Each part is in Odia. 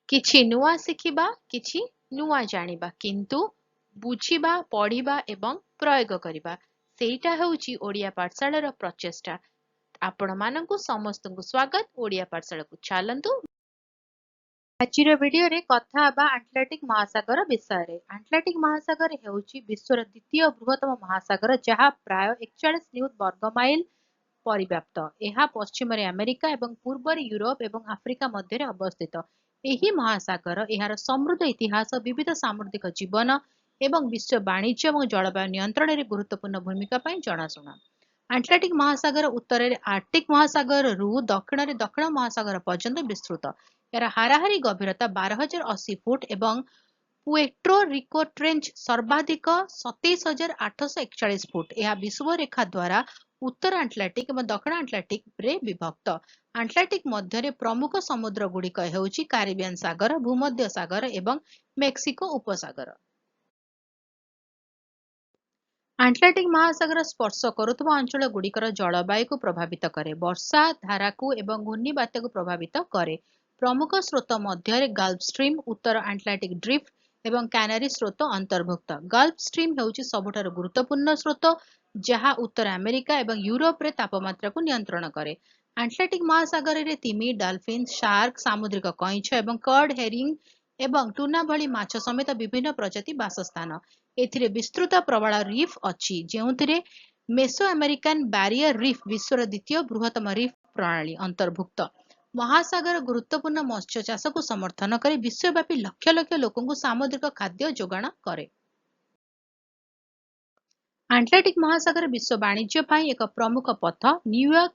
କିଛି ନୂଆ ଶିଖିବା, କିଛି ନୂଆ ଜାଣିବା, କିନ୍ତୁ ବୁଝିବା, ପଢିବା ଏବଂ ପ୍ରୟୋଗ କରିବା ସେଇଟା ହେଉଛି ଓଡ଼ିଆ ପାଠଶାଳାର ପ୍ରଚେଷ୍ଟା। ଆପଣମାନଙ୍କୁ ସମସ୍ତଙ୍କୁ ସ୍ୱାଗତ ଓଡ଼ିଆ ପାଠଶାଳାକୁ। ଚାଲନ୍ତୁ ଆଜିର ଭିଡିଓରେ କଥା ହେବା ଆଟଲାଣ୍ଟିକ ମହାସାଗର ବିଷୟରେ। ଆଟଲାଣ୍ଟିକ ମହାସାଗର ହେଉଛି ବିଶ୍ୱର ଦ୍ୱିତୀୟ ବୃହତ୍ତମ ମହାସାଗର, ଯାହା ପ୍ରାୟ 41 ନିୟୁତ ବର୍ଗ ମାଇଲ ପରିବ୍ୟାପ୍ତ। ଏହା ପଶ୍ଚିମରେ ଆମେରିକା ଏବଂ ପୂର୍ବରେ ୟୁରୋପ ଏବଂ ଆଫ୍ରିକା ମଧ୍ୟରେ ଅବସ୍ଥିତ। ଏହି ମହାସାଗର ଏହାର ସମୃଦ୍ଧ ଇତିହାସ, ବିବିଧ ସାମୁଦ୍ରିକ ଜୀବନ ଏବଂ ବିଶ୍ୱ ବାଣିଜ୍ୟ ଏବଂ ଜଳବାୟୁ ନିୟନ୍ତ୍ରଣରେ ଗୁରୁତ୍ୱପୂର୍ଣ୍ଣ ଭୂମିକା ପାଇଁ ଜଣାଶୁଣା। ଆଟଲାଣ୍ଟିକ ମହାସାଗର ଉତ୍ତରରେ ଆର୍କଟିକ ମହାସାଗରରୁ ଦକ୍ଷିଣରେ ଦକ୍ଷିଣ ମହାସାଗର ପର୍ଯ୍ୟନ୍ତ ବିସ୍ତୃତ। ଏହାର ହାରାହାରି ଗଭୀରତା 12,080 ଫୁଟ ଏବଂ ପୁଏର୍ଟୋ ରିକୋ ଟ୍ରେଞ୍ଚ ସର୍ବାଧିକ 27,841 ଫୁଟ। ଏହା ବିଷୁବରେଖା ଦ୍ୱାରା ଉତ୍ତର ଆଟଲାଣ୍ଟିକ ଏବଂ ଦକ୍ଷିଣ ଆଟଲାଣ୍ଟିକରେ ବିଭକ୍ତ। ଆଟଲାଣ୍ଟିକ ମଧ୍ୟରେ ପ୍ରମୁଖ ସମୁଦ୍ର ଗୁଡ଼ିକ ହେଉଛି କାରିବିଆନ ସାଗର, ଭୂମଧ୍ୟ ସାଗର ଏବଂ ମେକ୍ସିକୋ ଉପସାଗର। ଆଟଲାଣ୍ଟିକ ମହାସାଗର ସ୍ପର୍ଶ କରୁଥିବା ଅଞ୍ଚଳ ଗୁଡ଼ିକର ଜଳବାୟୁକୁ ପ୍ରଭାବିତ କରେ, ବର୍ଷା ଧାରାକୁ ଏବଂ ଘୂର୍ଣ୍ଣିବାତ୍ୟାକୁ ପ୍ରଭାବିତ କରେ। ପ୍ରମୁଖ ସ୍ରୋତ ମଧ୍ୟରେ ଗଲ୍ଫ ଷ୍ଟ୍ରିମ୍, ଉତ୍ତର ଆଟଲାଣ୍ଟିକ ଡ୍ରିଫ୍ଟ ଏବଂ କ୍ୟାନାରୀ ସ୍ରୋତ ଅନ୍ତର୍ଭୁକ୍ତ। ଗଲ୍ଫ ଷ୍ଟ୍ରିମ୍ ହେଉଛି ସବୁଠାରୁ ଗୁରୁତ୍ୱପୂର୍ଣ୍ଣ ସ୍ରୋତ, ଯାହା ଉତ୍ତର ଆମେରିକା ଏବଂ ୟୁରୋପରେ ତାପମାତ୍ରାକୁ ନିୟନ୍ତ୍ରଣ କରେ। ଆଟଲାଣ୍ଟିକ ମହାସାଗରରେ ତିମି, ଡଲଫିନ୍, ଶାର୍କ, ସାମୁଦ୍ରିକ କଇଁଛ ଏବଂ କଡ୍ ହେରିଂ ଏବଂ ଟୁନା ଭଳି ମାଛ ସମେତ ବିଭିନ୍ନ ପ୍ରଜାତି ବାସସ୍ଥାନ। ଏଥିରେ ବିସ୍ତୃତ ପ୍ରବାଳ ରିଫ୍ ଅଛି, ଯେଉଁଥିରେ ମେସୋ ଆମେରିକାନ ବ୍ୟାରିୟର ରିଫ୍, ବିଶ୍ୱର ଦ୍ୱିତୀୟ ବୃହତ୍ତମ ରିଫ୍ ପ୍ରଣାଳୀ, ଅନ୍ତର୍ଭୁକ୍ତ। ମହାସାଗର ଗୁରୁତ୍ୱପୂର୍ଣ୍ଣ ମତ୍ସ୍ୟ ଚାଷକୁ ସମର୍ଥନ କରି ବିଶ୍ୱବ୍ୟାପୀ ଲକ୍ଷ ଲକ୍ଷ ଲୋକଙ୍କୁ ସାମୁଦ୍ରିକ ଖାଦ୍ୟ ଯୋଗାଣ କରେ। ଆଟଲାଣ୍ଟିକ ମହାସାଗର ବିଶ୍ୱ ବାଣିଜ୍ୟ ପାଇଁ ଏକ ପ୍ରମୁଖ ପଥ, ନ୍ୟୁୟର୍କ,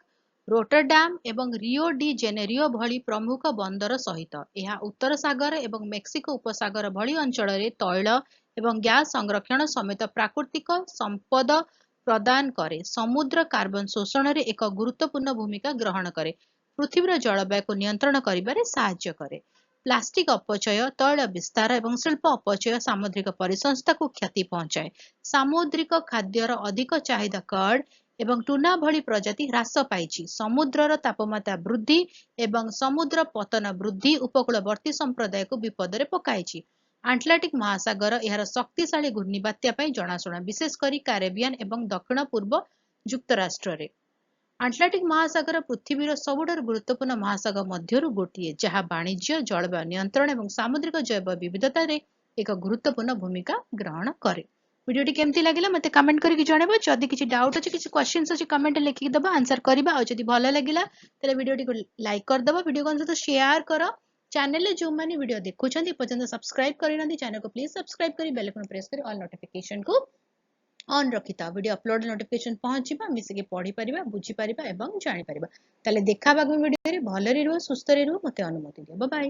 ରୋଟରଡାମ ଏବଂ ରିଓ ଡି ଜେନେରିଓ ଭଳି ପ୍ରମୁଖ ବନ୍ଦର ସହିତ। ଏହା ଉତ୍ତର ସାଗର ଏବଂ ମେକ୍ସିକୋ ଉପସାଗର ଭଳି ଅଞ୍ଚଳରେ ତୈଳ ଏବଂ ଗ୍ୟାସ ସଂରକ୍ଷଣ ସମେତ ପ୍ରାକୃତିକ ସମ୍ପଦ ପ୍ରଦାନ କରେ। ସମୁଦ୍ର କାର୍ବନ ଶୋଷଣରେ ଏକ ଗୁରୁତ୍ୱପୂର୍ଣ୍ଣ ଭୂମିକା ଗ୍ରହଣ କରେ। ପୃଥିବୀର ଜଳବାୟୁକୁ ନିୟନ୍ତ୍ରଣ କରିବାରେ ସାହାଯ୍ୟ କରେ। ପ୍ଲାଷ୍ଟିକ ଅପଚୟ, ତୈଳ ବିସ୍ତାର ଏବଂ ଶିଳ୍ପ ଅପଚୟ ସାମୁଦ୍ରିକ ପରିସଂସ୍ଥାକୁ କ୍ଷତି ପହଞ୍ଚାଏ। ସାମୁଦ୍ରିକ ଖାଦ୍ୟର ଅଧିକ ଚାହିଦା କଡ୍ ଏବଂ ଟୁନା ଭଳି ପ୍ରଜାତି ହ୍ରାସ ପାଇଛି। ସମୁଦ୍ରର ତାପମାତ୍ରା ବୃଦ୍ଧି ଏବଂ ସମୁଦ୍ର ପତନ ବୃଦ୍ଧି ଉପକୂଳବର୍ତ୍ତୀ ସମ୍ପ୍ରଦାୟକୁ ବିପଦରେ ପକାଇଛି। ଆଟଲାଣ୍ଟିକ ମହାସାଗର ଏହାର ଶକ୍ତିଶାଳୀ ଘୂର୍ଣ୍ଣିବାତ୍ୟା ପାଇଁ ଜଣାଶୁଣା, ବିଶେଷ କରି କାରିବିଆନ ଏବଂ ଦକ୍ଷିଣ ପୂର୍ବ ଯୁକ୍ତରାଷ୍ଟ୍ରରେ। ଆଟଲାଣ୍ଟିକ ମହାସାଗର ପୃଥିବୀର ସବୁଠାରୁ ଗୁରୁତ୍ୱପୂର୍ଣ୍ଣ ମହାସାଗର ମଧ୍ୟରୁ ଗୋଟିଏ, ଯାହା ବାଣିଜ୍ୟ, ଜଳବାୟୁ ନିୟନ୍ତ୍ରଣ ଏବଂ ସାମୁଦ୍ରିକ ଜୈବ ବିବିଧତାରେ ଏକ ଗୁରୁତ୍ୱପୂର୍ଣ୍ଣ ଭୂମିକା ଗ୍ରହଣ କରେ। ଭିଡ଼ିଓଟି କେମିତି ଲାଗିଲା ମୋତେ କମେଣ୍ଟ କରିକି ଜଣାଇବ। ଯଦି କିଛି ଡାଉଟ୍ ଅଛି, କିଛି କ୍ୱେଶ୍ଚିନ୍ସ ଅଛି, କମେଣ୍ଟରେ ଲେଖିକି ଦେବ, ଆନ୍ସର କରିବା। ଆଉ ଯଦି ଭଲ ଲାଗିଲା ତାହେଲେ ଭିଡ଼ିଓଟିକୁ ଲାଇକ୍ କରିଦେବ, ଭିଡ଼ିଓ ସହିତ ସେୟାର କର। ଚ୍ୟାନେଲରେ ଯେଉଁମାନେ ଭିଡ଼ିଓ ଦେଖୁଛନ୍ତି ଏପର୍ଯ୍ୟନ୍ତ ସବସ୍କ୍ରାଇବ୍ କରିନାହାନ୍ତି, ଚ୍ୟାନେଲକୁ ପ୍ଲିଜ୍ ସବସ୍କ୍ରାଇବ୍ କରି ବେଲ୍ ଆଇକନ୍ ପ୍ରେସ୍ କରି ଅଲ୍ ନୋଟିଫିକେସନକୁ ଅନ୍ ରଖିଥାଅ। ଭିଡ଼ିଓ ଅପଲୋଡ୍ ନୋଟିଫିକେସନ ପହଞ୍ଚିବା, ମିଶିକି ପଢ଼ିପାରିବା, ବୁଝିପାରିବା ଏବଂ ଜାଣିପାରିବା। ତାହେଲେ ଦେଖା ହେବା ଆଗାମୀ ଭିଡ଼ିଓରେ। ଭଲରେ ରୁହ, ସୁସ୍ଥରେ ରୁହ, ମୋତେ ଅନୁମତି ଦିଅ। ବାଏ।